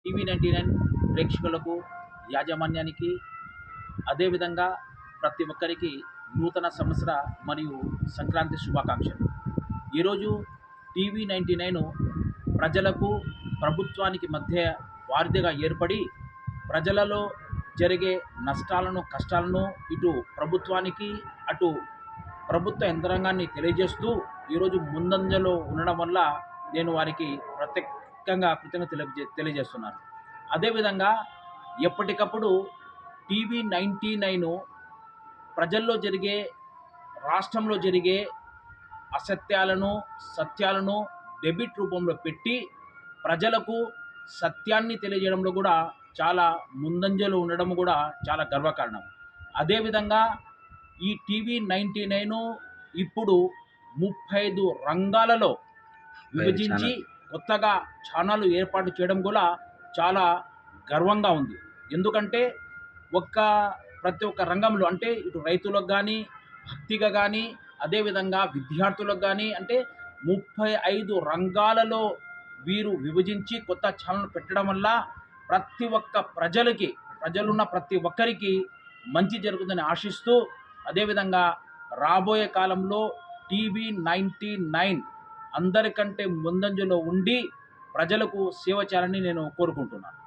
TV 99 ప్రేక్షకులకు, యాజమాన్యానికి, అదేవిధంగా ప్రతి ఒక్కరికి నూతన సంవత్సర మరియు సంక్రాంతి శుభాకాంక్షలు. ఈరోజు టీవీ 99 ప్రజలకు, ప్రభుత్వానికి మధ్య వారధిగా ఏర్పడి ప్రజలలో జరిగే నష్టాలను, కష్టాలను ఇటు ప్రభుత్వానికి, అటు ప్రభుత్వ యంత్రాంగాన్ని తెలియజేస్తూ ఈరోజు ముందంజలో ఉండడం వల్ల నేను వారికి ప్రత్యేకంగా కృతజ్ఞతలు తెలియజేస్తున్నాను. అదేవిధంగా ఎప్పటికప్పుడు టీవీ 99 ప్రజల్లో జరిగే, రాష్ట్రంలో జరిగే అసత్యాలను, సత్యాలను డెబిట్ రూపంలో పెట్టి ప్రజలకు సత్యాన్ని తెలియజేయడంలో కూడా చాలా ముందంజలో ఉండడం కూడా చాలా గర్వకారణం. అదేవిధంగా ఈ టీవీ 99 ఇప్పుడు 35 రంగాలలో విభజించి కొత్తగా ఛానళ్ళు ఏర్పాటు చేయడం కూడా చాలా గర్వంగా ఉంది. ఎందుకంటే ప్రతి ఒక్క రంగంలో అంటే ఇటు రైతులకు కానీ, భక్తిగా కానీ, అదేవిధంగా విద్యార్థులకు కానీ అంటే 35 రంగాలలో వీరు విభజించి కొత్త ఛానల్ పెట్టడం వల్ల ప్రతి ఒక్క ప్రజలున్న ప్రతి ఒక్కరికి మంచి జరుగుతుందని ఆశిస్తూ, అదేవిధంగా రాబోయే కాలంలో టీవీ 99 అందరికంటే ముందంజలో ఉండి ప్రజలకు సేవ చేయాలని నేను కోరుకుంటున్నాను.